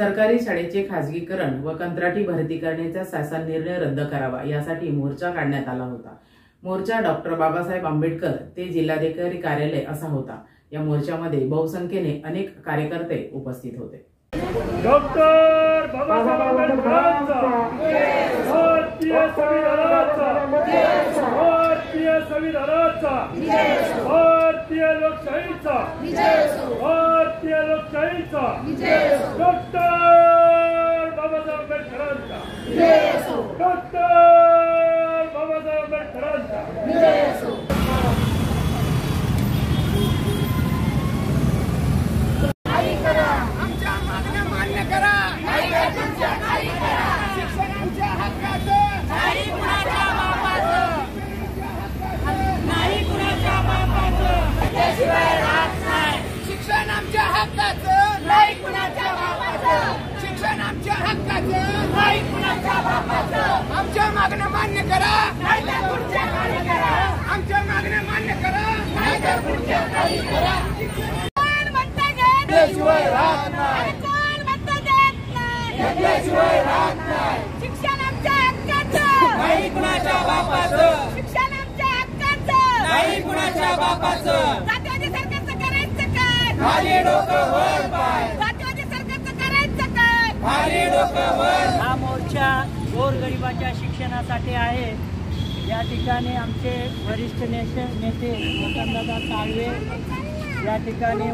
सरकारी शाळेचे खाजगीकरण व कंत्राटी भरती करण्याचा शासन निर्णय रद्द करावा यासाठी मोर्चा काढण्यात आला होता। मोर्चा डॉक्टर बाबासाहेब आंबेडकर ते जिल्हाधिकारी कार्यालय असा होता। या मोर्चामध्ये बहुसंख्येने अनेक कार्यकर्ते उपस्थित होते। डॉक्टर बाबासाहेब आंबेडकरांचा भारतीय संविधानाचा भारतीय संविधानाचा भारतीय लोकशाहीचा भारतीय लोकशाहीचा डॉक्टर बाबासाहेब आंबेडकरांचा डॉक्टर बाबासाहेब आंबेडकरांचा शिक्षण आमच्या हक्काचं नाही कुणाच्या बापाचं शिक्षण आमच्या हक्काचं नाही कुणाच्या बापाचं आमच्या मागण्या मान्य करा नाहीतर पुढच्या काही करा आमच्या मागण्या मान्य करा नाहीतर पुढच्या काही करा कोण म्हणता घेतल्याशिवाय राहत नाही कोण म्हणता देत नाही घेतल्याशिवाय राहत नाही शिक्षण आमच्या हक्काचं नाही कुणाच्या बापाचं शिक्षण आमच्या हक्काचं नाही कुणाच्या बापाचं खाली डोकं वर पाय जातीवादी सरकारचं करायचं काय खाली डोकं वर। हा मोर्चा गोरगरिबाच्या शिक्षणासाठी आहे। या ठिकाणी आमचे वरिष्ठ नेते वसंतदादा साळवे, या ठिकाणी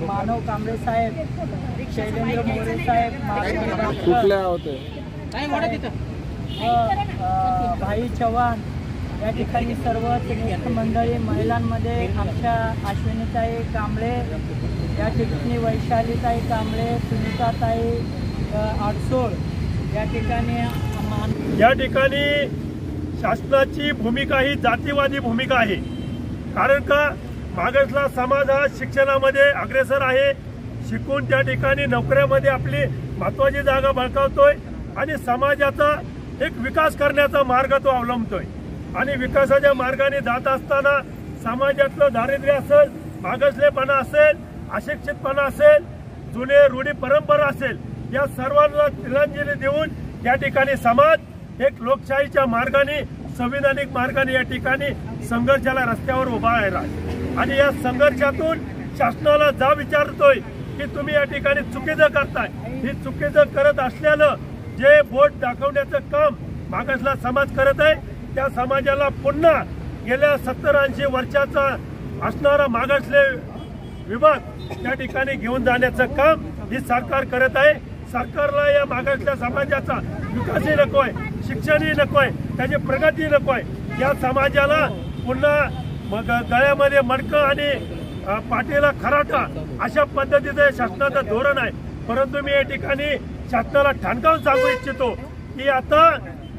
मानव कांबळे साहेब, शैलेंद्र मोरे साहेब, कुठल्या होते भाई चव्हाण, या ठिकाणी सर्वच नेते मंडळी, महिलांमध्ये आमच्या अश्विनीताई कांबळे, या ठिकाणी वैशालीताई कांबळे, सुनीताताई आडसोळ, या ठिकाणी शासनाची भूमिका ही जातीवादी भूमिका आहे। कारण का मागासला समाज हा शिक्षणामध्ये अग्रेसर आहे, शिकून त्या ठिकाणी नोकऱ्यामध्ये आपली महत्वाची जागा बळकावतोय आणि समाजाचा एक विकास करण्याचा मार्ग तो अवलंबतोय। आणि विकासाच्या मार्गाने जात असताना समाजातलं दारिद्र्य असेल, मागासलेपणा असेल, अशिक्षितपणा असेल, जुने रूढी परंपरा असेल, या सर्वांना तिलांजली देऊन या ठिकाणी समाज एक लोकशाहीच्या मार्गाने, संविधानिक मार्गाने या ठिकाणी संघर्षाला रस्त्यावर उभा आहे। आणि या संघर्षातून शासनाला जा विचारतोय की तुम्ही या ठिकाणी चुकीचं करताय। ही चुकीचं करत असल्यानं जे बोट दाखवण्याचं काम मागासला समाज करत आहे, त्या समाजाला पुन्हा गेल्या 70-80 वर्षाचा असणारा मागासले विभाग त्या ठिकाणी घेऊन जाण्याचं काम हे सरकार करत आहे। सरकारला या मागासल्या समाजाचा विकासही नकोय, शिक्षणही नकोय, त्याची प्रगती नकोय। या समाजाला पुन्हा गळ्यामध्ये मडकं आणि पाठीला खराटा अशा पद्धतीचं शासनाचं धोरण आहे। परंतु मी या ठिकाणी शासनाला ठणकावून सांगू इच्छितो की आता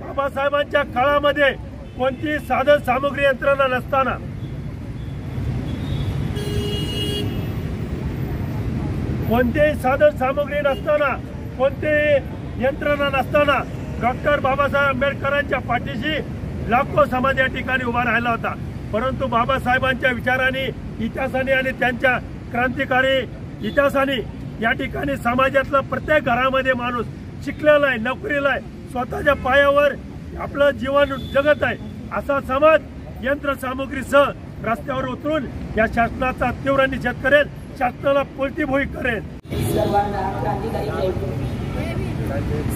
बाबासाहेबांच्या काळामध्ये कोणती साधन सामग्री यंत्रणा नसताना, कोणतेही साधन सामग्री नसताना, कोणतेही यंत्रणा नसताना डॉक्टर बाबासाहेब आंबेडकरांच्या पाठीशी लाखो समाज या ठिकाणी उभा राहिला होता। परंतु बाबासाहेबांच्या विचारांनी, इतिहासाने आणि त्यांच्या क्रांतिकारी इतिहासाने या ठिकाणी समाजातला प्रत्येक घरामध्ये माणूस शिकलेला आहे, नोकरीला आहे, स्वतःच्या पायावर आपलं जीवन जगत आहे। असा समाज यंत्रसामुग्रीसह रस्त्यावर उतरून या शासनाचा तीव्र निषेध करेल, शासनाला पोलतीभोई करेल।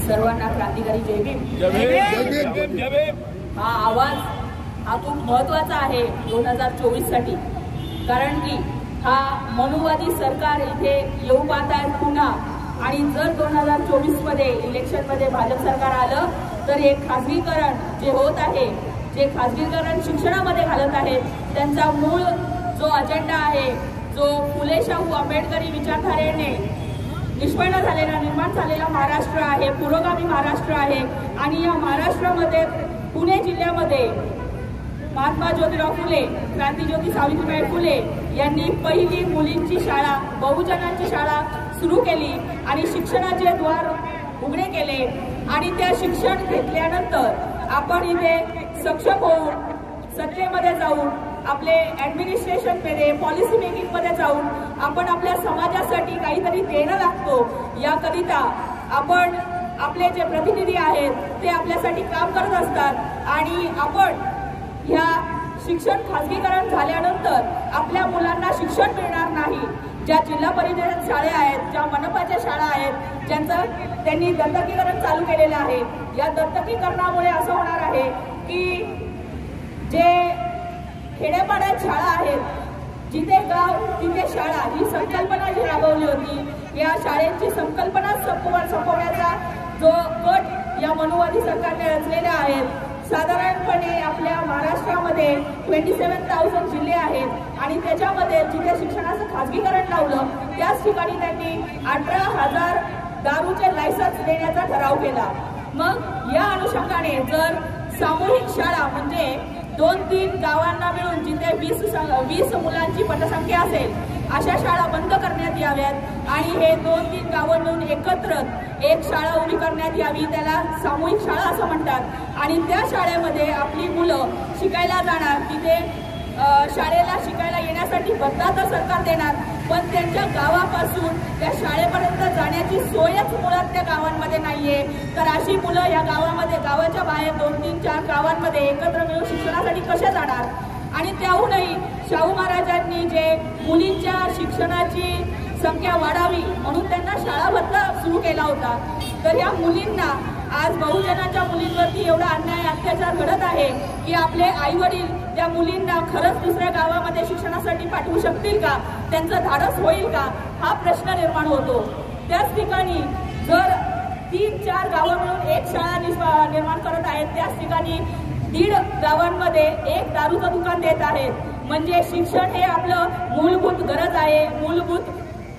सर्वांना क्रांतिकारी जय भीम। हा आवाज हा खूप महत्वाचा आहे 2024 साठी, कारण की हा मनुवादी सरकार इथे येऊ पाहत आहे पुन्हा। आणि जर 2024 मध्ये इलेक्शन मध्ये भाजप सरकार आलं तर हे खाजगीकरण जे होत आहे, जे खाजगीकरण शिक्षणामध्ये घालत आहेत, त्यांचा मूळ जो अजेंडा आहे, जो फुले शाहू आंबेडकरी विचारधारेने निष्पन्न झालेला, निर्माण झालेला महाराष्ट्र आहे, पुरोगामी महाराष्ट्र आहे। आणि या महाराष्ट्रामध्ये पुणे जिल्ह्यामध्ये महात्मा ज्योतिराव फुले, क्रांतिज्योती सावित्रीबाई फुले यांनी पहिली मुलींची शाळा, बहुजनांची शाळा सुरू केली आणि शिक्षणाचे द्वार उघडे केले। आणि त्या शिक्षण घेतल्यानंतर आपण इथे सक्षम होऊन सत्तेमध्ये जाऊन, आपले ऍडमिनिस्ट्रेशन मध्ये, पॉलिसी मेकिंग मध्ये जाऊन आपण आपल्या समाजासाठी काहीतरी देणं लागतो, याकरिता आपण आपले जे प्रतिनिधी आहेत ते आपल्यासाठी काम करत असतात आणि आपण ह्या शिक्षण खाजगीकरण झाल्यानंतर आपल्या मुलांना शिक्षण मिळणार नाही. ज्या जिल्हा परिषद शाळा आहेत, ज्या मनपाच्या शाळा आहेत, ज्यांचं त्यांनी दत्तकीकरण चालू केलेलं आहे, या दत्तकीकरणामुळे असं होणार आहे की जे खेड्यापाड्यात शाळा आहेत, जिथे गाव तिथे शाळा ही संकल्पना जी राबवली होती, या शाळेची संकल्पना संपवण्याचा जो गट या मनुवादी सरकारने रचलेला आहे, साधारणपणे आपल्या महाराष्ट्रामध्ये 27,000 जिल्हे आहेत आणि त्याच्यामध्ये जिथे शिक्षणाचं खाजगीकरण लावलं त्याच ठिकाणी त्यांनी 18,000 दारूचे लायसन्स देण्याचा ठराव केला. मग या अनुषंगाने जर सामूहिक शाळा म्हणजे 2-3 गावांना मिळून जिथे 20 मुलांची पटसंख्या असेल अशा शाळा बंद करण्यात याव्यात आणि हे 2-3 गावं मिळून एकत्र एक शाळा उभी करण्यात यावी, त्याला सामूहिक शाळा असं म्हणतात. आणि त्या शाळेमध्ये आपली मुलं शिकायला जाणार, तिथे शाळेला शिकायला येण्यासाठी भत्ता तर सरकार देणार, पण त्यांच्या गावापासून त्या शाळेपर्यंत जाण्याची सोयच मुळात त्या गावांमध्ये नाहीये. तर अशी मुलं या गावामध्ये गावाच्या बाहेर 2-3-4 गावांमध्ये एकत्र मिळून शिक्षणासाठी कशा जाणार. आणि त्याहूनही शाहू महाराजांनी जे मुलींच्या शिक्षणाची संख्या वाढावी म्हणून त्यांना शाळा भत्ता सुरू केला होता. तर या मुलींना आज बहुजनाच्या मुलींवरती एवढा अन्याय अत्याचार घडत आहे की आपले आई वडील त्या मुलींना खरंच दुसऱ्या गावामध्ये शिक्षणासाठी पाठवू शकतील का, त्यांचं धाडस होईल का, हा प्रश्न निर्माण होतो. त्याच ठिकाणी जर 3-4 गावं मिळून एक शाळा निर्माण करत आहेत, त्याच ठिकाणी 1.5 गावांमध्ये एक दारूचं दुकान देत आहेत. म्हणजे शिक्षण हे आपलं मूलभूत गरज आहे, मूलभूत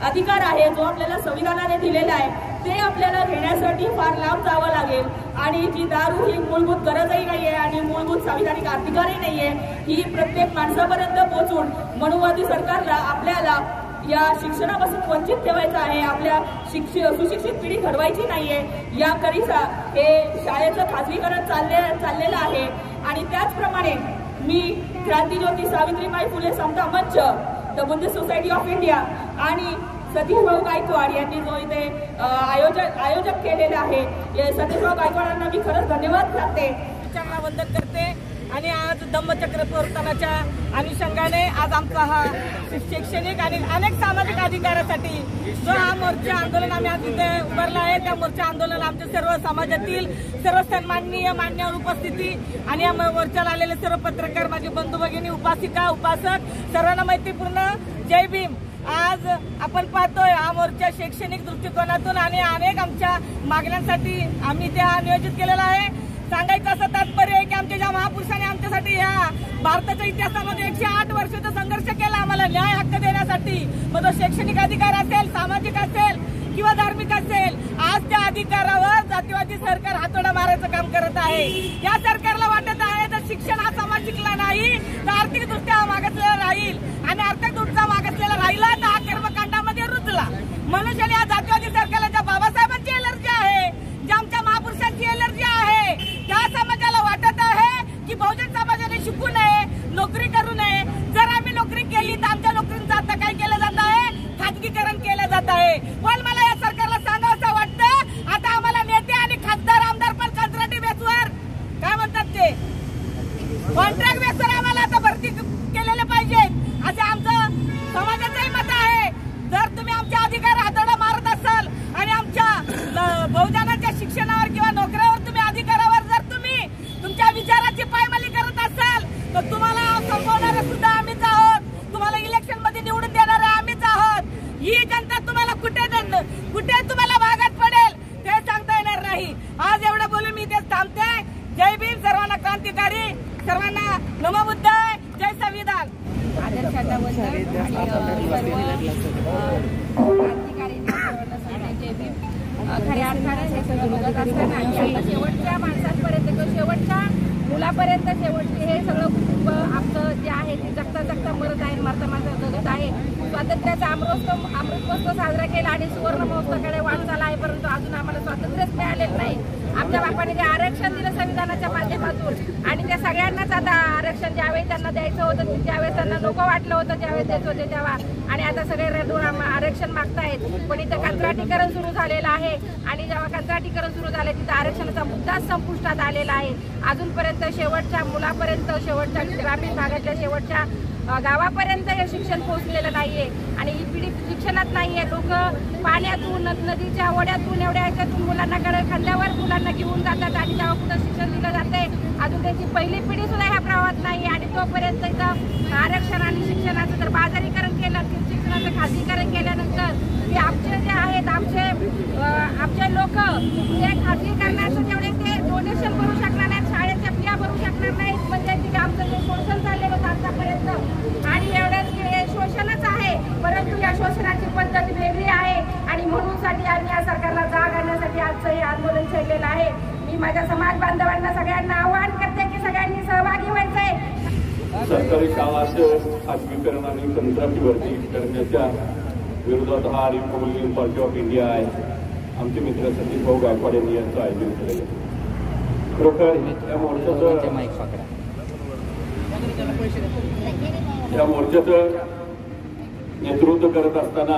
अधिकार आहे जो आपल्याला संविधानाने दिलेला आहे, ते आपल्याला घेण्यासाठी फार लांब जावं लागेल. आणि जी दारू ही मूलभूत गरजही नाहीये आणि मूलभूत संविधानिक अधिकारही नाहीये, ही प्रत्येक माणसापर्यंत पोहोचून मनुवादी सरकारला आपल्याला या शिक्षणापासून वंचित ठेवायचं आहे, आपल्या सुशिक्षित पिढी घडवायची नाहीये. याकरिता हे शाळेचं खाजगीकरण चाललेलं आहे. आणि त्याचप्रमाणे मी क्रांतीज्योती सावित्रीबाई फुले समता मंच, the Buddhist society of India आणि सतीश भाऊ गायकवाड यांनी जो इथे आयोजक केलेला आहे, सतीश भाऊ गायकवाडांना मी खरंच धन्यवाद करते, वंदन करते. आणि आज धम्मचक्र प्रवर्तनाच्या अनुषंगाने आज आमचा हा शैक्षणिक आणि अनेक सामाजिक अधिकारासाठी जो हा मोर्चा आंदोलन आम्ही आज इथे उभारला आहे, त्या मोर्चा आंदोलन आमच्या सर्व समाजातील सर्व सन्माननीय मान्यवर उपस्थिती आणि या मोर्चाला आलेले सर्व पत्रकार, माझे बंधू भगिनी, उपासिका उपासक, सर्वांना मैत्रीपूर्ण जय भीम. आज आपण पाहतोय हा मोर्चा शैक्षणिक दृष्टिकोनातून आणि अनेक आमच्या मागण्यांसाठी आम्ही त्या नियोजित केलेला आहे. सांगायचं असं तात्पर्य आहे की आमच्या ज्या महापुरुषांनी आमच्यासाठी या भारताच्या इतिहासामध्ये 108 वर्षाचा संघर्ष केला आम्हाला न्याय हक्क देण्यासाठी, मग तो शैक्षणिक अधिकार असेल, सामाजिक असेल किंवा धार्मिक असेल, आज त्या अधिकारावर जातीवादी सरकार हातोडा मारायचं काम करत आहे. या सरकारला वाटत आहे तर शिक्षण हा समाज शिकला नाही तर आर्थिकदृष्ट्या मागासलेला राहील आणि आर्थिकदृष्ट्या मागासलेला राहिला तर हा कर्मकांडामध्ये रुजला. मनुष्याने या जातीवादी सरकारला ज्या बाबासाहेबांची एलर्जी आहे, ज्या आमच्या महापुरुषांची एलर्जी आहे, त्या समाजाला वाटत आहे की बहुजन समाजाने शिकू नये, नोकरी करू नये. जर आम्ही नोकरी केली तर आमच्या नोकरीचं आता काय केलं जात आहे, खाजगीकरण केलं जात आहे. पण मला या सरकारला सांगावं वाटतं, आता आम्हाला नेते आणि खासदार आमदार पण कंत्राटी बेसवर काय म्हणतात ते कॉन्ट्रॅक्ट बेसवर आम्हाला आता भरती केलेले पाहिजेत असे आमचं समाजाचंही मत आहे. जर तुम्ही आमच्या अधिकार हातोडा मारत असाल आणि आमच्या बहुजनाच्या शिक्षणावर किंवा नोकऱ्यावर तुम्ही अधिकारावर जर तुम्ही तुमच्या विचाराची पायमल्ली करत असाल तर तुम्हाला संपवणारे सुद्धा आम्हीच आहोत, तुम्हाला इलेक्शन मध्ये निवडून देणारे आम्हीच आहोत. ही जनता तुम्हाला कुठे तुम्हाला भागात पडेल ते सांगता येणार नाही. आज एवढं बोलून मी इथेच थांबते. जय भीम, सर्वांना क्रांतिकारी, सर्वांना नमो बुद्धाय, जय संविधान. आदर्शाचा वंदन आणि जय भीम. खऱ्या अर्थाने हे सगळं बघत असताना शेवटच्या माणसांपर्यंत किंवा शेवटच्या मुलापर्यंत हे सगळं कुटुंब आमचं जे आहे ते जगता मरत आहे, मरता जगत आहे. स्वातंत्र्याचा अमृतमहोत्सव साजरा केला आणि सुवर्ण महोत्सवाकडे वाटचाल आहे, परंतु अजून आम्हाला स्वातंत्र्यच मिळालेलं नाही. आमच्या बापाने जे आरक्षण दिलं संविधानाच्या माध्यमातून आणि त्या सगळ्यांनाच आता आरक्षण ज्यावेळी त्यांना द्यायचं होतं त्यावेळेस त्यांना नको वाटलं होतं, ज्यावेळेस देत होते तेव्हा, आणि आता सगळे रडून आरक्षण मागतायत. पण इथं कंत्राटीकरण सुरू झालेलं आहे आणि जेव्हा कंत्राटीकरण सुरू झाले तिथं आरक्षणाचा मुद्दाच संपुष्टात आलेला आहे. अजूनपर्यंत शेवटच्या मुलापर्यंत, शेवटच्या ग्रामीण भागातल्या शेवटच्या गावापर्यंत हे शिक्षण पोहोचलेलं नाहीये आणि ही पिढी शिक्षणात नाहीये. लोक पाण्यातून, नदीच्या ओढ्यातून, एवढ्या ह्याच्यातून मुलांना खांद्यावर मुलांना घेऊन जातात आणि जेव्हा कुठं शिक्षण दिलं जाते अजून त्यांची पहिली पिढी सुद्धा ह्या प्रवाहात नाही. आणि तोपर्यंत इथं आरक्षण आणि शिक्षणाचं जर बाजारीकरण केलं, शिक्षणाचं खाजगीकरण केल्यानंतर ते आमचे जे आहेत आमचे लोक ते खाजगीकरणाचं जेवढे ते डोनेशन भरू शकणार नाहीत, शाळेच्या फिया भरू शकणार नाहीत. म्हणजे तिथे आमचं जे शोषण चाललेलं होतं आतापर्यंत आणि एवढंच हे शोषणच आहे, परंतु या शोषणाची पद्धत वेगळी आहे आणि म्हणूनसाठी आम्ही या सरकारला जाग आणण्यासाठी आजचं हे आंदोलन छेडलेलं आहे. मी माझ्या समाज बांधवांना सगळ्यांना आवाहन करते की सगळ्यांनी सहभागी व्हायचंय. सरकारी शाळांचं खाजगीकरण आणि कंत्राटी भरती करण्याच्या विरोधात हा रिपब्लिकन पार्टी ऑफ इंडिया आहे. आमचे मित्र सतीश भाऊ गायकवाड यांनी यांचं आयोजन केलं. खरोखर या मोर्चाचं नेतृत्व करत असताना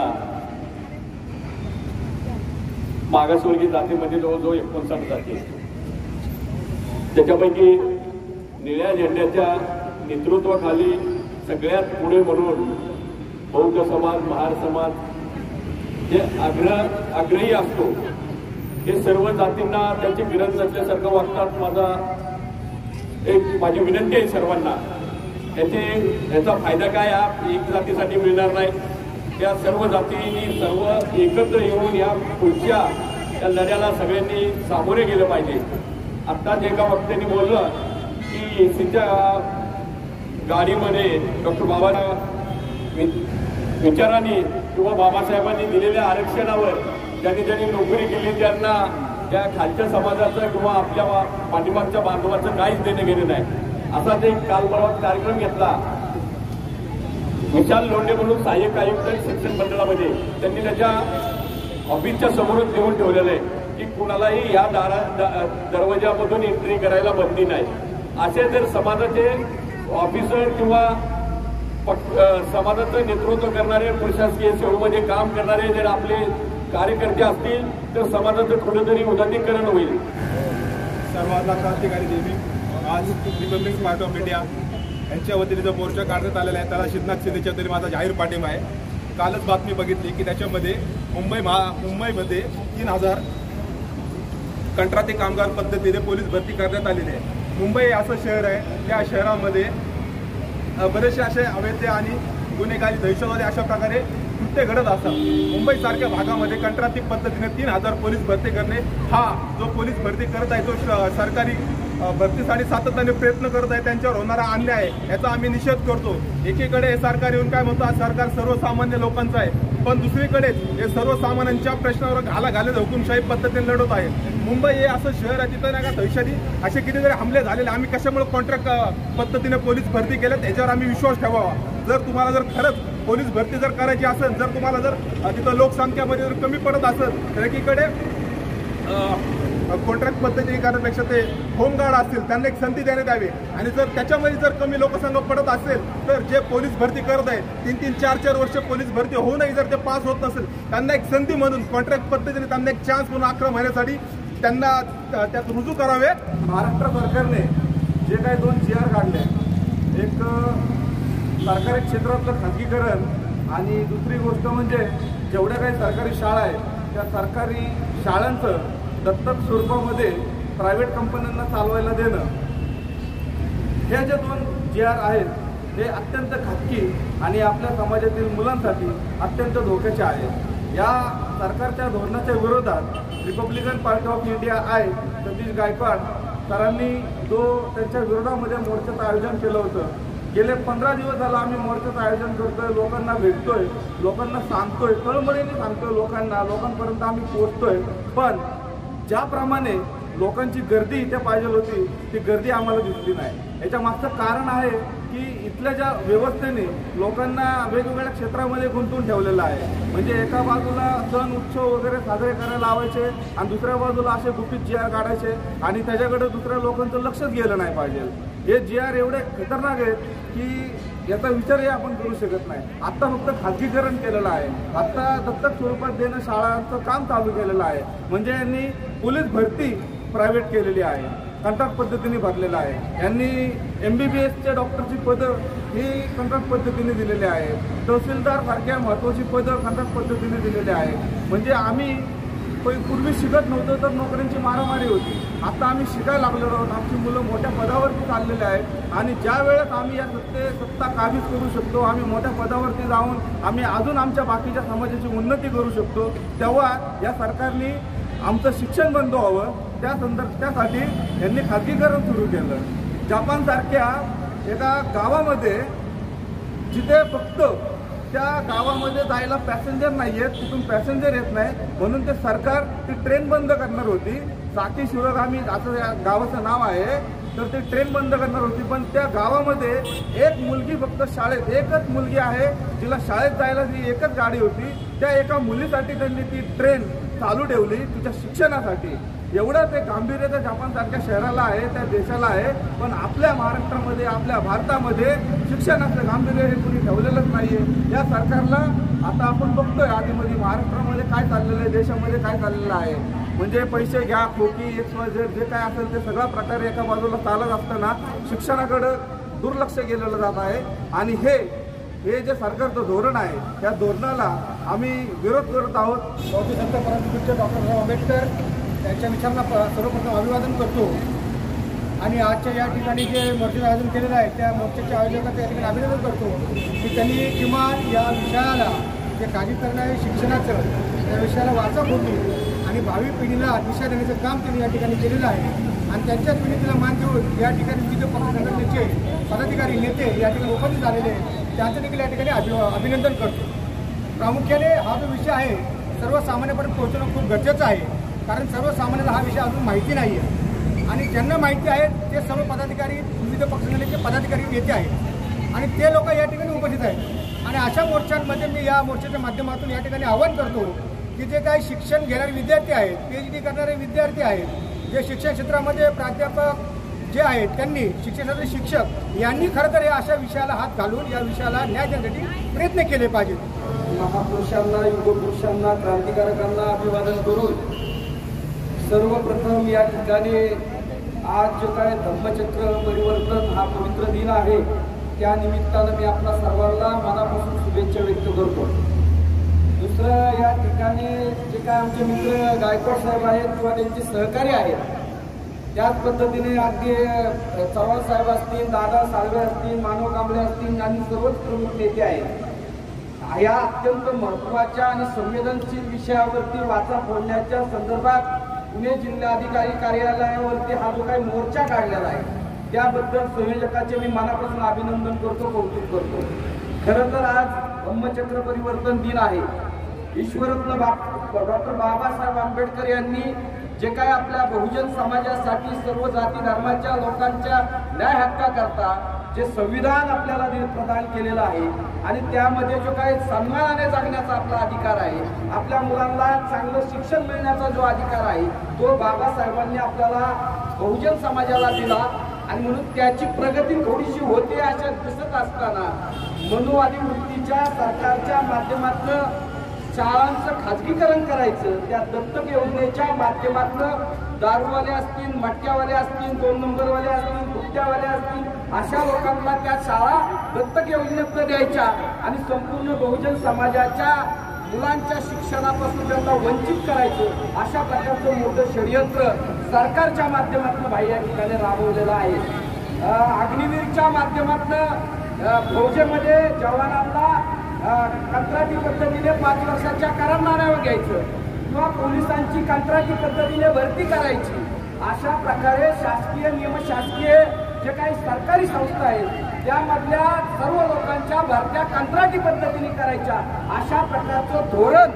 मागासवर्गीय जातीमध्ये जवळजवळ 59 जाती, त्याच्यापैकी निळ्या झेंड्याच्या नेतृत्वाखाली सगळ्यात पुढे म्हणून बौद्ध समाज, महार समाज जे आग्रही असतो, हे सर्व जातींना त्यांची गरज नसल्यासारखं वागतात. माझी विनंती आहे सर्वांना, याचा फायदा काय हा एक जातीसाठी मिळणार नाही. त्या सर्व जातींनी सर्व एकत्र येऊन या पुढच्या या लढ्याला सगळ्यांनी सामोरे गेलं पाहिजे. आत्ताच एका वक्त्याने बोललं की एसीच्या गाडीमध्ये डॉक्टर बाबांना विचारांनी किंवा बाबासाहेबांनी दिलेल्या आरक्षणावर ज्यांनी नोकरी केली त्यांना त्या खालच्या समाजाचं किंवा आपल्या पाठीमागच्या बांधवाचं काहीच देणं गेलं नाही. असाच एक काल परवा कार्यक्रम घेतला. विशाल लोंढे म्हणून सहाय्यक आयुक्त शिक्षण मंडळामध्ये त्यांनी त्याच्या ऑफिसच्या समोरच लिहून ठेवलेलं आहे की कुणालाही या दरवाजामधून एंट्री करायला बंदी नाही. असे जर समाजाचे ऑफिसर किंवा समाजाचं नेतृत्व करणारे, प्रशासकीय सेवेमध्ये काम करणारे जर आपले कार्यकर्ते असतील तर समाजाचं कुठेतरी उदारीकरण होईल. सर्वांना क्रांतिकारी देवी आज रिपब्लिकन पार्टी ऑफ इंडिया यांच्या वतीने जो मोर्चा काढण्यात आलेला आहे त्याला शिवनाथ शिंदेच्या तरी माझा जाहीर पाठिंबा आहे. कालच बातमी बघितली की त्याच्यामध्ये मुंबईमध्ये 3000 कंत्राटी कामगार पद्धतीने पोलीस भरती करण्यात आलेली आहे. मुंबई असं शहर आहे, त्या शहरामध्ये बरेचसे असे अवैध आणि गुन्हेगारी, दहशतवादी अशा प्रकारे कृत्य घडत असतात. मुंबईसारख्या भागामध्ये कंत्राटी पद्धतीने 3000 पोलीस भरती करणे हा जो पोलीस भरती करत आहे, जो सरकारी भरतीसाठी सातत्याने प्रयत्न करत आहे, त्यांच्यावर होणारा अन्याय आहे याचा आम्ही निषेध करतो. एकीकडे हे सरकार येऊन काय म्हणतो, सरकार सर्वसामान्य लोकांचं आहे, पण दुसरीकडे हे सर्वसामान्यांच्या प्रश्नावर घालेलं हुकुमशाही पद्धतीने लढत आहे. मुंबई हे असं शहर आहे तिथं नाही का दहशती असे कितीतरी हमले झालेले. आम्ही कशामुळे कॉन्ट्रॅक्ट पद्धतीने पोलीस भरती केल्यात याच्यावर आम्ही विश्वास ठेवावा. जर तुम्हाला जर खरंच पोलीस भरती जर करायची असेल, जर तुम्हाला जर तिथं लोकसंख्यामध्ये जर कमी पडत असेल तर एकीकडे कॉन्ट्रॅक्ट पद्धतीने करण्यापेक्षा ते होमगार्ड असतील त्यांना एक संधी देण्यात यावी. आणि जर त्याच्यामध्ये जर कमी लोकसंख्या पडत असेल तर जे पोलीस भरती करत आहेत 3-3, 4-4 वर्ष पोलीस भरती होऊनही जर ते पास होत नसेल त्यांना एक संधी म्हणून कॉन्ट्रॅक्ट पद्धतीने त्यांना एक चान्स म्हणून 11 महिन्यासाठी त्यांना त्यात रुजू करावे. महाराष्ट्र सरकारने जे काही 2 GR काढले, एक सरकारी क्षेत्रातलं खाजगीकरण आणि दुसरी गोष्ट म्हणजे जेवढ्या काही सरकारी शाळा आहेत त्या सरकारी शाळांचं दत्तक स्वरूपामध्ये प्रायव्हेट कंपन्यांना चालवायला देणं, हे जे 2 GR आहेत हे अत्यंत खाजगी आणि आपल्या समाजातील मुलांसाठी अत्यंत धोक्याचे आहेत. या सरकारच्या धोरणाच्या विरोधात रिपब्लिकन पार्टी ऑफ इंडिया आहे सतीश गायकवाड सरांनी जो त्यांच्या विरोधामध्ये मोर्चाचं आयोजन केलं होतं. गेले 15 दिवस झाला आम्ही मोर्चाचं आयोजन करतोय, लोकांना भेटतोय, लोकांना सांगतोय, तळमळीने सांगतोय, लोकांपर्यंत आम्ही पोहोचतोय. पण ज्याप्रमाणे लोकांची गर्दी इथे पाहिजे होती ती गर्दी आम्हाला दिसली नाही. याच्या मागचं कारण आहे की इथल्या ज्या व्यवस्थेने लोकांना वेगवेगळ्या क्षेत्रामध्ये गुंतवून ठेवलेलं आहे. म्हणजे एका बाजूला सण उत्सव वगैरे साजरे करायला लावायचे आणि दुसऱ्या बाजूला असे गुपित GR काढायचे आणि त्याच्याकडे दुसऱ्या लोकांचं लक्षच गेलं नाही पाहिजे. हे GR एवढे खतरनाक आहेत की याचा विचारही आपण करू शकत नाही. आत्ता फक्त खाजगीकरण केलेलं आहे. आत्ता दत्तक स्वरूपात देणं शाळांचं काम चालू केलेलं आहे. म्हणजे यांनी पोलीस भरती प्रायव्हेट केलेली आहे, कंत्राट पद्धतीने भरलेलं आहे. यांनी MBBSच्या डॉक्टरची पदं ही कंत्राट पद्धतीने दिलेली आहे. तहसीलदार सारख्या महत्त्वाची पदं कंत्राट पद्धतीने दिलेली आहे. म्हणजे आम्ही पूर्वी शिकत नव्हतो तर नोकऱ्यांची मारामारी होती. आता आम्ही शिकायला लागलेलो आहोत. आमची मुलं मोठ्या पदावरती चाललेले आहेत आणि ज्या वेळेस आम्ही या सत्ता काबीज करू शकतो, आम्ही मोठ्या पदावरती जाऊन आम्ही अजून आमच्या बाकीच्या समाजाची उन्नती करू शकतो, तेव्हा या सरकारने आमचं शिक्षण बंद व्हावं त्यासाठी यांनी खाजगीकरण सुरू केलं. जपानसारख्या एका गावामध्ये जिथे फक्त त्या गावामध्ये जायला पॅसेंजर नाही आहेत, तिथून पॅसेंजर येत नाही म्हणून ते सरकार ती ट्रेन बंद करणार होती. साकी शिरोगामी असं या गावाचं नाव आहे. तर ती ट्रेन बंद करणार होती, पण त्या गावामध्ये एक मुलगी फक्त शाळेत, एकच मुलगी आहे जिला शाळेत जायला ती एकच गाडी होती. त्या एका मुलीसाठी त्यांनी ती ट्रेन चालू ठेवली तिच्या शिक्षणासाठी. एवढं ते गांभीर्य त्या जपानसारख्या शहराला आहे, त्या देशाला आहे. पण आपल्या महाराष्ट्रामध्ये, आपल्या भारतामध्ये शिक्षणाचं गांभीर्य हे कुणी ठेवलेलंच नाही आहे. या सरकारला आता आपण बघतोय आधीमध्ये महाराष्ट्रामध्ये काय चाललेलं आहे, देशामध्ये काय चाललेलं आहे. म्हणजे पैसे घ्या, खोकी, XYZ जे काय असेल ते सगळा प्रकारे एका बाजूला चालत असताना शिक्षणाकडं दुर्लक्ष केलेलं जात आहे. आणि हे जे सरकारचं धोरण आहे त्या धोरणाला आम्ही विरोध करत आहोत. बौद्ध संत परमपूज्य डॉक्टर आंबेडकर यांच्या विचारांना सर्वप्रथम अभिवादन करतो आणि आजच्या या ठिकाणी जे मोर्चाचं आयोजन केलेलं आहे त्या मोर्चाच्या आयोजकाचं या ठिकाणी अभिनंदन करतो की त्यांनी किमान या विषयाला जे खाजगीकरण आहे शिक्षणाचं त्या विषयाला वाचा फोडली आणि भावी पिढीला दिशा देण्याचं काम त्यांनी या ठिकाणी केलेलं आहे. आणि त्यांच्याच विनंतीला मान देऊन या ठिकाणी विविध पक्ष संघटनेचे पदाधिकारी नेते या ठिकाणी उपस्थित झालेले त्यांचं देखील या ठिकाणी अभिनंदन करतो. प्रामुख्याने हा जो विषय आहे सर्वसामान्यपर्यंत पोहोचणं खूप गरजेचं आहे. कारण सर्वसामान्यांना हा विषय अजून माहिती नाही आहे आणि ज्यांना माहिती आहे ते सर्व पदाधिकारी, विविध पक्षांचे पदाधिकारी नेते आहेत आणि ते लोक या ठिकाणी उपस्थित आहेत. आणि अशा मोर्चांमध्ये मी या मोर्चाच्या माध्यमातून या ठिकाणी आवाहन करतो की जे काही शिक्षण घेणारे विद्यार्थी आहेत, PhD करणारे विद्यार्थी आहेत, जे शिक्षण क्षेत्रामध्ये प्राध्यापक जे आहेत त्यांनी, शिक्षणाचे शिक्षक यांनी खरं तर या अशा विषयाला हात घालून या विषयाला न्याय देण्यासाठी प्रयत्न केले पाहिजेत. महापुरुषांना, युगपुरुषांना, क्रांतिकारकांना अभिवादन करून सर्वप्रथम या ठिकाणी आज जो काय धम्मचक्र परिवर्तन हा पवित्र दिन आहे त्या निमित्तानं मी आपल्या सर्वांना मनापासून शुभेच्छा व्यक्त करतो. दुसरं, या ठिकाणी जे काय आमचे मित्र गायकवाड साहेब आहेत किंवा त्यांचे सहकारी आहेत त्याच पद्धतीने अगदी चव्हाण साहेब असतील, दादा साळवे असतील, मानव कांबळे असतील आणि सर्वच प्रमुख नेते आहेत. या अत्यंत महत्त्वाच्या आणि संवेदनशील विषयावरती वाचा फोडण्याच्या संदर्भात पुणे जिल्हाधिकारी कार्यालयावरती हा जो काही मोर्चा काढलेला आहे त्याबद्दल संयोजकाचे मी मनापासून अभिनंदन करतो, कौतुक करतो. खरं तर आज धम्मचक्र परिवर्तन दिन आहे. ईश्वररत्न डॉक्टर बाबासाहेब आंबेडकर यांनी जे काय आपल्या बहुजन समाजासाठी सर्व जाती धर्माच्या लोकांच्या न्याय हक्काकरता जे संविधान आपल्याला प्रदान केलेलं आहे आणि त्यामध्ये जो काही सन्मानाने जगण्याचा आपला अधिकार आहे, आपल्या मुलांना चांगलं शिक्षण मिळण्याचा जो अधिकार आहे तो बाबासाहेबांनी आपल्याला बहुजन समाजाला दिला. आणि म्हणून त्याची प्रगती थोडीशी होते अशा दिसत असताना मनुवादी वृत्तीच्या सरकारच्या माध्यमातून शाळांचं खाजगीकरण करायचं, त्या दत्तक योजनेच्या माध्यमातून दारूवाले असतील, मटक्यावाले असतील, 2 नंबरवाले असतील, गुटख्यावाले असतील अशा लोकांना त्या शाळा दत्तक योजनेत द्यायच्या आणि संपूर्ण बहुजन समाजाच्या मुलांच्या शिक्षणापासून त्यांना वंचित करायचं अशा प्रकारचं मोठं षडयंत्र सरकारच्या माध्यमातून बाह्य ठिकाणी राबवलेलं आहे. अग्निवीरच्या माध्यमातून फौजेमध्ये जवानांना कंत्राटी पद्धतीने 5 वर्षाच्या करारनाम्यावर घ्यायचं किंवा पोलिसांची कंत्राटी पद्धतीने भरती करायची. अशा प्रकारे शासकीय निमशासकीय जे काही सरकारी संस्था आहेत त्यामधल्या सर्व लोकांच्या भरत्या कंत्राटी पद्धतीने करायच्या अशा प्रकारचं धोरण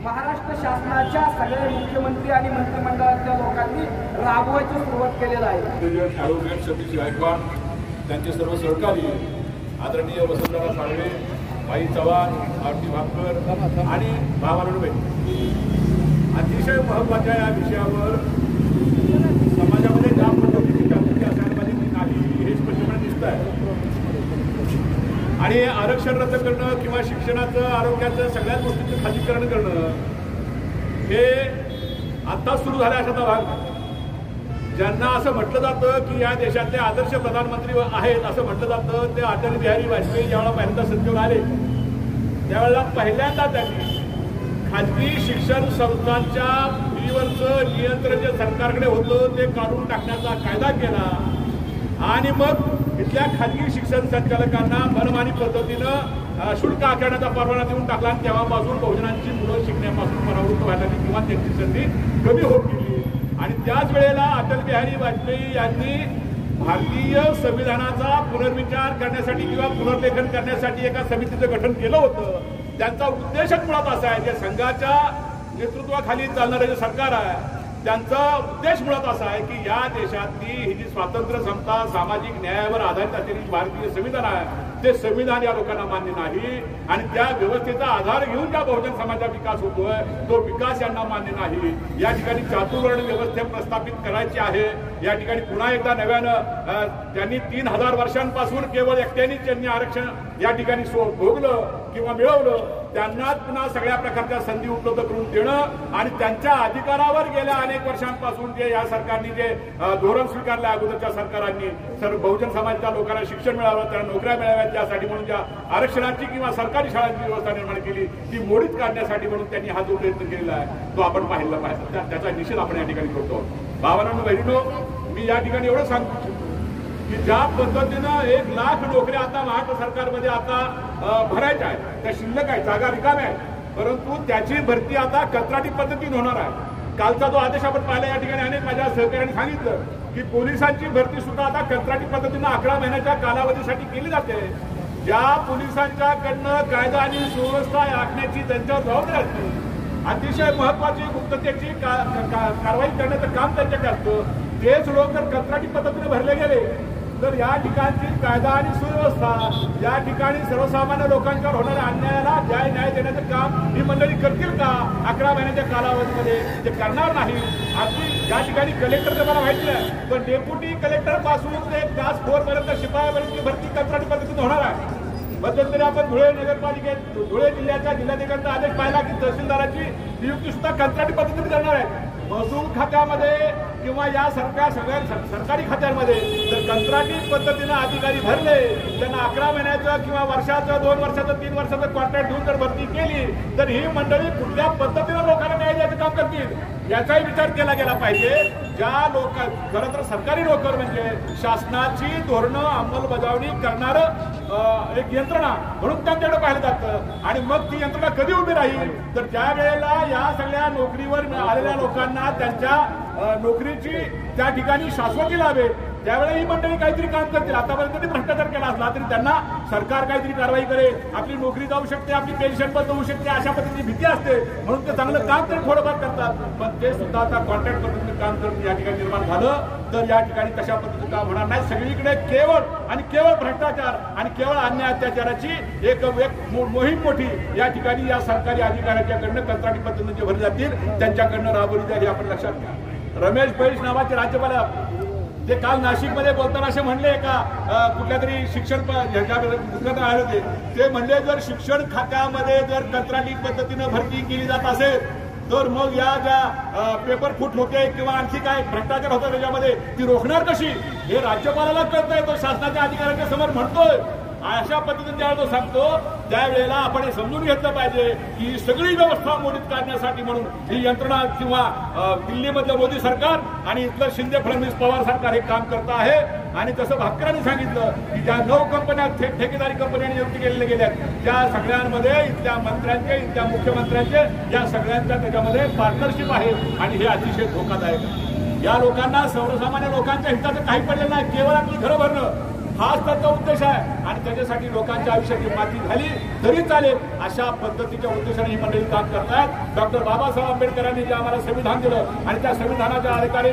महाराष्ट्र शासनाच्या सगळे मुख्यमंत्री आणि मंत्रिमंडळातल्या लोकांनी राबवायची सुरुवात केलेलं आहे. ॲडव्होकेट सतीश गायकवाड त्यांचे सर्व सहकारी आदरणीय वसंतराव साळवे, बाई चव्हाण, आरती भापकर आणि भावानंदबाई, अतिशय महत्त्वाच्या या विषयावर समाजामध्ये ज्या पद्धतीची जागृती असायला पाहिजे नाही हे स्पष्टपणे दिसत आहे. आणि आरक्षण रद्द करणं किंवा शिक्षणाचं, आरोग्याचं, सगळ्याच गोष्टींचं खालीकरण करणं हे आत्ताच सुरू झालं अशाचा भाग. ज्यांना असं म्हटलं जातं की या देशातले आदर्श प्रधानमंत्री आहेत असं म्हटलं जातं, ते अटल बिहारी वाजपेयी ज्यावेळेला पहिल्यांदा सत्तेवर आले त्यावेळेला पहिल्यांदा त्यांनी खाजगी शिक्षण संस्थांच्या फीवरचं नियंत्रण जे सरकारकडे होतं ते काढून टाकण्याचा कायदा केला आणि मग इथल्या खाजगी शिक्षण संचालकांना मनमानी पद्धतीनं शुल्क आकारण्याचा परवाना देऊन टाकला आणि तेव्हापासून बहुजनांची मुलं शिकण्यापासून परावृत्त व्हायला लागली किंवा त्यांची संधी कमी होत गेली. आणि त्याच वेळेला अटल बिहारी वाजपेयी यांनी भारतीय संविधानाचा पुनर्विचार करण्यासाठी किंवा पुनर्लेखन करण्यासाठी एका समितीचं गठन केलं होतं. त्यांचा उद्देशच मुळात असा आहे, जे संघाच्या नेतृत्वाखाली चालणारं जे सरकार आहे त्यांचा उद्देश मुळात असा आहे की या देशातली ही जी स्वातंत्र्य, समता, सामाजिक न्यायावर आधारित असलेली भारतीय संविधान आहे ते संविधान या लोकांना मान्य नाही आणि त्या व्यवस्थेचा आधार घेऊन ज्या बहुजन समाजाचा विकास होतोय तो विकास यांना मान्य नाही. या ठिकाणी चातुर्वर्ण व्यवस्था प्रस्थापित करायची आहे. या ठिकाणी पुन्हा एकदा नव्यानं त्यांनी 3000 वर्षांपासून केवळ एकट्यानेच त्यांनी आरक्षण या ठिकाणी भोगलं किंवा मिळवलं. त्यांनाच पुन्हा सगळ्या प्रकारच्या संधी उपलब्ध करून देणं आणि त्यांच्या अधिकारावर गेल्या अनेक वर्षांपासून जे या सरकारने जे धोरण स्वीकारलं अगोदरच्या सरकारांनी सर्व बहुजन समाजाच्या लोकांना शिक्षण मिळावं, त्यांना नोकऱ्या मिळाव्यात त्यासाठी म्हणून ज्या आरक्षणाची किंवा सरकारी शाळांची व्यवस्था निर्माण केली ती मोडीत काढण्यासाठी म्हणून त्यांनी हा जो प्रयत्न केलेला आहे तो आपण पाहिला पाहिजे. त्याचा निषेध आपण या ठिकाणी करतो. भावांनो बहिणींनो, मी या ठिकाणी एवढं सांगतो की ज्या पद्धतीनं 1 लाख नोकऱ्या आता महाराष्ट्र सरकारमध्ये आता भरायच्या आहेत, त्या शिल्लक आहेत, जागा रिकाम्या आहेत, परंतु त्याची भरती आता कंत्राटी पद्धतीने होणार आहे. कालचा जो आदेश आपण पाहिला या ठिकाणी अनेक माझ्या सहकार्याने सांगितलं की पोलिसांची भरती सुद्धा आता कंत्राटी पद्धतीनं 11 महिन्याच्या कालावधीसाठी केली जाते. ज्या पोलिसांच्याकडनं कायदा आणि सुव्यवस्था राखण्याची त्यांच्यावर जबाबदारी असते, अतिशय महत्वाची गुप्ततेची कारवाई करण्याचं काम त्यांच्याकडे असतं, तेच लोक जर कंत्राटी पद्धतीने भरले गेले तर या ठिकाणची कायदा आणि सुव्यवस्था, या ठिकाणी सर्वसामान्य लोकांच्यावर होणाऱ्या अन्यायाला न्याय देण्याचं काम ही मंडळी करतील का 11 महिन्याच्या कालावधीमध्ये? ते करणार नाही. अगदी या ठिकाणी कलेक्टर मला माहिती आहे, पण डेप्युटी कलेक्टर पासून ते क्लास 4 पर्यंत शिपायापर्यंत भरती कंत्राटी पद्धतीने होणार आहे. मध्यंतरी आपण धुळे नगरपालिकेत धुळे जिल्ह्याच्या जिल्हाधिकाऱ्यांचा आदेश पाहिला की तहसीलदाराची नियुक्ती सुद्धा कंत्राटी पद्धतीने करणार आहे. महसूल खात्यामध्ये किंवा या सगळ्या सरकारी खात्यांमध्ये जर कंत्राटी पद्धतीनं अधिकारी भरले, त्यांना 11 महिन्याचं किंवा वर्षाचं, 2 वर्षाचं, 3 वर्षाचं कॉन्ट्रॅक्ट देऊन जर भरती केली तर ही मंडळी कुठल्या पद्धतीनं लोकांना न्याय द्यायचं काम करतील याचाही विचार केला गेला पाहिजे. ज्या खरं तर सरकारी नोकर म्हणजे शासनाची धोरणं अंमलबजावणी करणारं एक यंत्रणा म्हणून त्यांच्याकडे पाहिलं जातं आणि मग ती यंत्रणा कधी उभी राहील तर ज्या वेळेला या सगळ्या नोकरीवर आलेल्या लोकांना त्यांच्या नोकरीची त्या ठिकाणी शाश्वती लाभेल त्यावेळेला ही मंडळी काहीतरी काम करतील. आतापर्यंत ते भ्रष्टाचार केला असला तरी त्यांना सरकार काहीतरी कारवाई करेल, आपली नोकरी जाऊ शकते, आपली पेन्शन बंद होऊ शकते अशा पद्धतीची भीती असते म्हणून ते चांगलं काम तरी थोडंफार करतात. पण ते सुद्धा आता कॉन्ट्रॅक्ट पद्धतीने काम करून या ठिकाणी निर्माण झालं तर या ठिकाणी तशा पद्धतीचं काम होणार नाही. सगळीकडे केवळ आणि केवळ भ्रष्टाचार आणि केवळ अन्याय अत्याचाराची एक मोहीम मोठी या ठिकाणी या सरकारी अधिकाऱ्यांच्याकडनं कंत्राटी पद्धतीने जे भरले जातील त्यांच्याकडनं राबवली जाईल हे आपण लक्षात घ्या. रमेश बैस नावाचे राज्यपाल ते काल नाशिकमध्ये बोलताना असे म्हणले का कुठल्या तरी शिक्षण आले होते, ते म्हणले जर शिक्षण खात्यामध्ये जर कंत्राटी पद्धतीनं भरती केली जात असेल तर मग या ज्या पेपर फूट होते किंवा आणखी काय भ्रष्टाचार होतो त्याच्यामध्ये ती रोखणार कशी हे राज्यपालाला कळतंय, तो शासनाच्या अधिकाऱ्यांच्या समोर म्हणतोय. अशा पद्धतीने ज्यावेळेला तो सांगतो त्यावेळेला आपण हे समजून घेतलं पाहिजे की सगळी व्यवस्था मोडीत काढण्यासाठी म्हणून ही यंत्रणा किंवा दिल्लीमधलं मोदी सरकार आणि इथलं शिंदे फडणवीस पवार सरकार हे काम करत आहे. आणि तसं भास्करांनी सांगितलं की ज्या 9 कंपन्या ठेकेदारी कंपन्यांनी नियुक्ती केलेल्या गेल्या त्या सगळ्यांमध्ये इथल्या मंत्र्यांचे, इथल्या मुख्यमंत्र्यांचे या सगळ्यांच्या त्याच्यामध्ये पार्टनरशिप आहे आणि हे अतिशय धोकादायक आहे. या लोकांना सर्वसामान्य लोकांच्या हिताचं काही पडलेलं नाही, केवळ आपली घरं भरणं हाच त्यांचा उद्देश आहे आणि त्याच्यासाठी लोकांच्या आयुष्याची माती झाली तरी चालेल अशा पद्धतीच्या उद्देशाने ही मंडळी काम करतात. डॉक्टर बाबासाहेब आंबेडकरांनी जे आम्हाला संविधान दिलं आणि त्या संविधानाच्या अधिकारी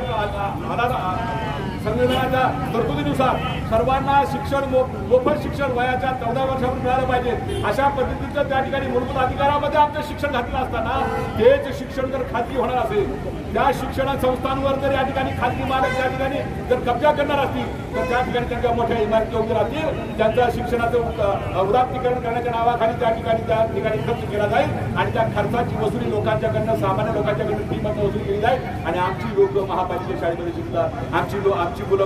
संविधानाच्या तरतुदीनुसार सर्वांना शिक्षण मोफत शिक्षण वयाच्या 14 वर्षावर मिळालं पाहिजे अशा पद्धतीचं त्या ठिकाणी मूलभूत अधिकारामध्ये आमचं शिक्षण घातलं असताना तेच शिक्षण जर खाजगी होणार असेल, त्या शिक्षण संस्थांवर जर या ठिकाणी खाजगी मालक त्या ठिकाणी जर कब्जा करणार असतील तर त्या ठिकाणी त्यांच्या मोठ्या इमारती उभी राहतील, त्यांचं शिक्षणाचं उदात्तीकरण करण्याच्या नावाखाली त्या ठिकाणी खर्च केला जाईल आणि त्या खर्चाची वसुली लोकांच्याकडनं, सामान्य लोकांच्याकडनं फी मध्ये वसूल केली जाईल आणि आमची लोक महापालिका शाळेमध्ये शिकतात, आमची मुलं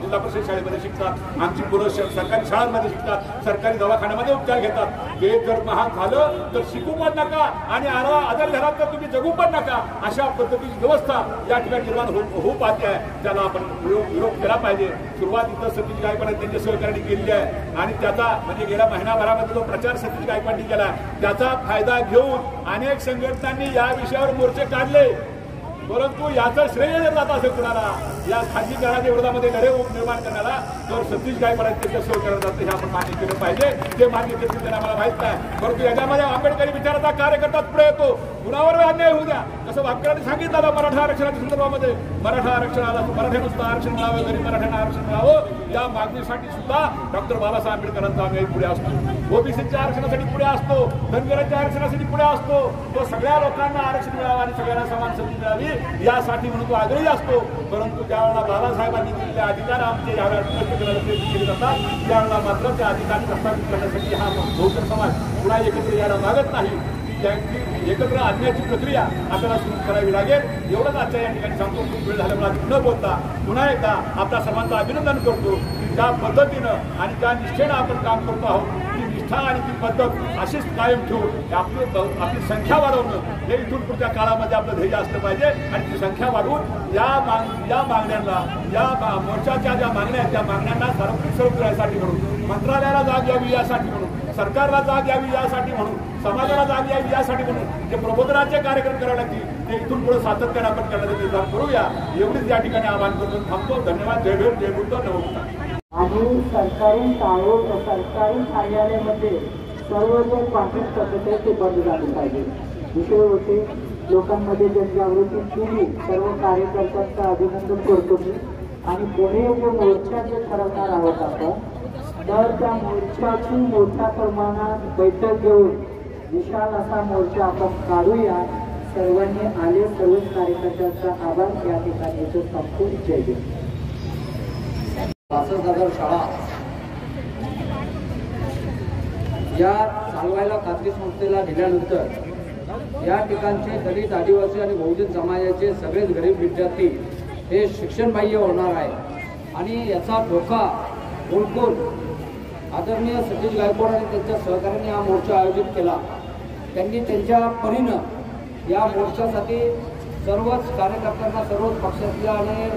जिल्हा परिषद शाळेमध्ये शिकतात, आमची मुलं सरकारी शाळांमध्ये शिकतात, सरकारी दवाखान्यामध्ये उपचार घेतात. ते जर महाग झालं तर शिकू पण नका आणि आजार झाला तर तुम्ही जगू पण नका, अशा पद्धतीची व्यवस्था या ठिकाणी निर्माण होऊ पाहते आहे. त्याला आपण विरोध केला पाहिजे. सुरुवात इथं सतीश गायकवाड त्यांच्या सहकार्याने केलेली आहे आणि त्याचा म्हणजे गेल्या महिनाभरामध्ये जो प्रचार सतीश गायकवाडनी केला त्याचा फायदा घेऊन अनेक संघटनांनी या विषयावर मोर्चे काढले, परंतु याचं श्रेय जर जात असेल कुणाला या खाजगीकरणाच्या विरोधामध्ये लढे निर्माण करण्याला तर सतीश गायकवाड त्यांच्या सहकार्य जातं हे आपण मान्य केलं पाहिजे. ते मान्य केलं त्यांना मला माहित नाही, परंतु याच्यामध्ये आंबेडकरी विचाराचा कार्यकर्ता पुढे येतो. कुणावर अन्याय होऊ द्या, जसं आंबेडकरांनी सांगितलं मराठा आरक्षणाच्या संदर्भामध्ये मराठा आरक्षणाला मराठ्यांना सुद्धा आरक्षण मिळावं, गरीब मराठ्यांना आरक्षण मिळावं या मागणीसाठी सुद्धा डॉक्टर बाबासाहेब आंबेडकरांचा आम्ही पुढे असतो. ओबीसीच्या आरक्षणासाठी पुढे असतो, धनगरांच्या आरक्षणासाठी पुढे असतो. तो सगळ्या लोकांना आरक्षण मिळावं आणि सगळ्यांना समान संधी मिळावी यासाठी म्हणून तो आग्रही असतो. परंतु ज्यावेळेला बाबासाहेबांनी दिलेले अधिकार आमचे यावेळेला नष्ट करण्याचा प्रयत्न केले जातात त्यावेळेला मात्र त्या अधिकार प्रस्थापित करण्यासाठी हा बहुजन समाज पुन्हा एकत्र यायला मागत नाही. त्यांची एकत्र आणण्याची प्रक्रिया आपल्याला सुरू करावी लागेल. एवढंच आजच्या या ठिकाणी सांगतो. खूप वेळ झाल्यामुळे न बोलता पुन्हा एकदा आपल्या सर्वांचं अभिनंदन करतो की ज्या पद्धतीनं आणि ज्या निष्ठेनं आपण काम करतो आहोत ती निष्ठा आणि ती पद्धत अशीच कायम ठेवून आपली संख्या वाढवणं हे इथून पुढच्या काळामध्ये आपलं ध्येय असलं पाहिजे आणि ती संख्या वाढवून या मागण्यांना या मोर्चाच्या ज्या मागण्या आहेत त्या मागण्यांना सार्वत्रिक स्वरूप करण्यासाठी म्हणून, मंत्रालयाला जाग यावी यासाठी म्हणून, सरकारला जाग यावी यासाठी म्हणून, समाजाला जाग यावी यासाठी म्हणून जे प्रबोधनाचे कार्यक्रम करावे लागतील ते इथून पुढे सातत्याने आपण करण्याचा निर्धार करूया. एवढीच या ठिकाणी आवाहन करून थांबतो. धन्यवाद. जय भीम, जय बुद्ध, नमस्कार. आणि सरकारी सरकारी कार्यालयामध्ये सर्व जे कॉन्ट्रॅक्ट पद्धती आहे ते बंद झाले पाहिजे. विषय होते लोकांमध्ये जनजागृती केली. सर्व कार्यकर्त्यांचं अभिनंदन करतो मी. आणि पुढे जो मोर्चा जे ठरवणार आहोत आपण तर त्या मोर्चाची मोठ्या प्रमाणात बैठक घेऊन विशाल असा मोर्चा आपण काढूया. सर्वांनी आले, सर्व कार्यकर्त्यांचा आभार या ठिकाणी येतो. संपूर्ण जय भीम. 65,000 शाळा या चालवायला खाजगी संस्थेला दिल्यानंतर या ठिकाणचे दलित, आदिवासी आणि बहुजन समाजाचे सगळेच गरीब विद्यार्थी हे शिक्षणबाह्य होणार आहे आणि याचा धोका ओळखून आदरणीय सतीश गायकवाड आणि त्यांच्या सहकार्याने हा मोर्चा आयोजित केला. त्यांनी त्यांच्या परीनं या मोर्चासाठी सर्वच कार्यकर्त्यांना, सर्वच पक्षातल्या आणि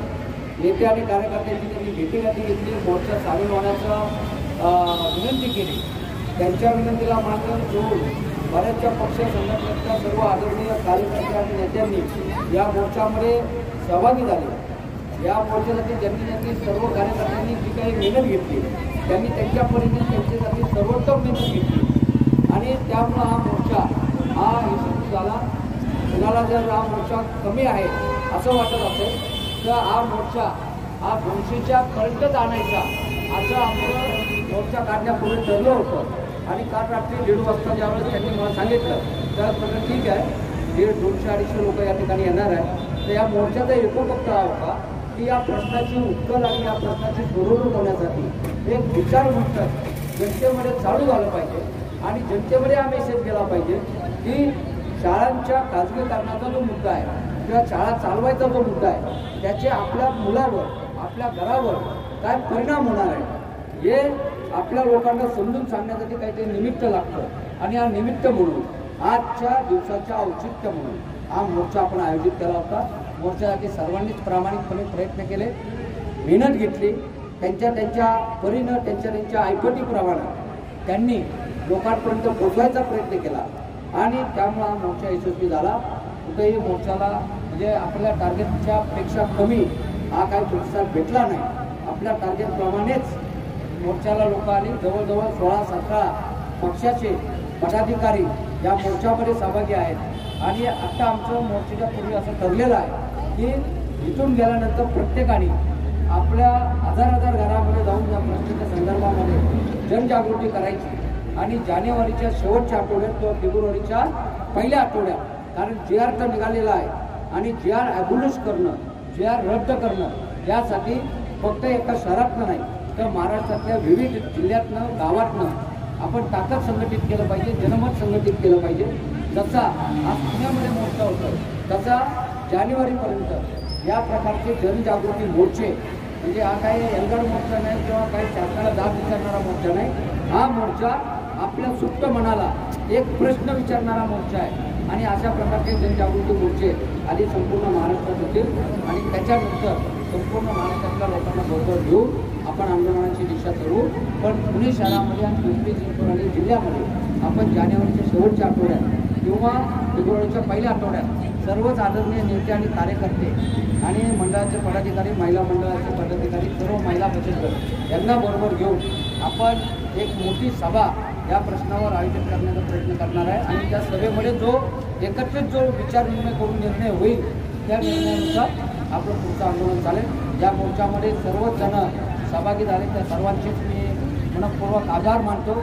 नेते आणि कार्यकर्त्यांची त्यांनी भेटीगाठी घेतली. मोर्चा सामील होण्याचं विनंती केली. त्यांच्या विनंतीला मान्य घेऊन बऱ्याचशा पक्ष संघटनेच्या सर्व आदरणीय कार्यकर्ते आणि नेत्यांनी या मोर्चामध्ये सहभागी झाले. या मोर्चासाठी ज्यांनी सर्व कार्यकर्त्यांनी जी काही मेहनत घेतली त्यांनी त्यांच्या परीने त्यांच्यासाठी सर्वोत्तम मेहनत घेतली आणि त्यामुळं हा मोर्चा हा यशस्वी झाला. कुणाला जर हा मोर्चा कमी आहे असं वाटत असेल तर हा मोर्चा हा 200च्या पर्यंतच आणायचा असं आमचं मोर्चा काढण्यापूर्वी ठरलं होतं आणि काल रात्री 1:30 वाजता ज्यावेळेस त्यांनी मला सांगितलं त्यावेळेस म्हटलं ठीक आहे 200-250 लोक या ठिकाणी येणार आहे. तर या मोर्चाचा हेतू फक्त हा होता की या प्रश्नाची उत्तर आणि या प्रश्नाची सोडवणूक होण्यासाठी एक विचार मंथन जनतेमध्ये चालू झालं पाहिजे आणि जनतेमध्ये हा मेसेज गेला पाहिजे की शाळांच्या खाजगीकरणाचा जो मुद्दा आहे किंवा शाळा चालवायचा जो मुद्दा आहे त्याचे आपल्या मुलावर, आपल्या घरावर काय परिणाम होणार आहे हे आपल्या लोकांना समजून सांगण्यासाठी काहीतरी निमित्त लागतं आणि हा निमित्त म्हणून आजच्या दिवसाच्या औचित्य म्हणून हा मोर्चा आपण आयोजित केला होता. मोर्चासाठी सर्वांनीच प्रामाणिकपणे प्रयत्न केले, मेहनत घेतली. त्यांच्या परीनं त्यांच्या ऐपतीप्रमाणे त्यांनी लोकांपर्यंत पोहोचवायचा प्रयत्न केला आणि त्यामुळे हा मोर्चा यशस्वी झाला. कुठेही मोर्चाला म्हणजे आपल्या टार्गेटच्या पेक्षा कमी हा काही प्रतिसाद भेटला नाही. आपल्या टार्गेटप्रमाणेच मोर्चाला लोक आली. जवळजवळ 16-17 पक्षाचे पदाधिकारी या मोर्चामध्ये सहभागी आहेत आणि आता आमचं मोर्चाच्या पूर्वी असं ठरलेलं आहे की इथून गेल्यानंतर प्रत्येकाने आपल्या हजार घरामध्ये जाऊन या प्रश्नाच्या संदर्भामध्ये जनजागृती करायची आणि जानेवारीच्या शेवटच्या आठवड्यात किंवा फेब्रुवारीच्या पहिल्या आठवड्यात, कारण JR तर निघालेला आहे आणि JR ॲब्युलिश करणं, JR रद्द करणं यासाठी फक्त एका शहरातनं नाही तर महाराष्ट्रातल्या विविध जिल्ह्यातनं गावातनं आपण ताकद संघटित केलं पाहिजे, जनमत संघटित केलं पाहिजे. जसा आज पुण्यामध्ये मोर्चा होतो तसा जानेवारीपर्यंत या प्रकारचे जनजागृती मोर्चे, म्हणजे हा काही एल्गार मोर्चा नाही किंवा काही शासनाला दाब विचारणारा मोर्चा नाही, हा मोर्चा आपल्या सुप्त मनाला एक प्रश्न विचारणारा मोर्चा आहे. आणि अशा प्रकारचे जनजागृती मोर्चे आधी संपूर्ण महाराष्ट्रात होतील आणि त्याच्यानंतर संपूर्ण महाराष्ट्रातल्या लोकांना बरोबर घेऊन आपण आंदोलनाची दिशा ठरवू. पण पुणे शहरामध्ये आणि पिंपरी चिंचवड आणि जिल्ह्यामध्ये आपण जानेवारीच्या शेवटच्या आठवड्यात किंवा फेब्रुवारीच्या पहिल्या आठवड्यात सर्वच आदरणीय नेते आणि कार्यकर्ते आणि मंडळाचे पदाधिकारी, महिला मंडळाचे पदाधिकारी, सर्व महिला बचत गट यांना बरोबर घेऊन आपण एक मोठी सभा या प्रश्नावर आयोजित करण्याचा प्रयत्न करणार आहे. आणि त्या सभेमध्ये जो एकत्रित जो विचार विनिमय करून निर्णय होईल त्या निर्णयानुसार आपलं पुढचं आंदोलन चालेल. या मोर्चामध्ये सर्वच जण सहभागी झाले, त्या सर्वांचेच मी मनपूर्वक आभार मानतो.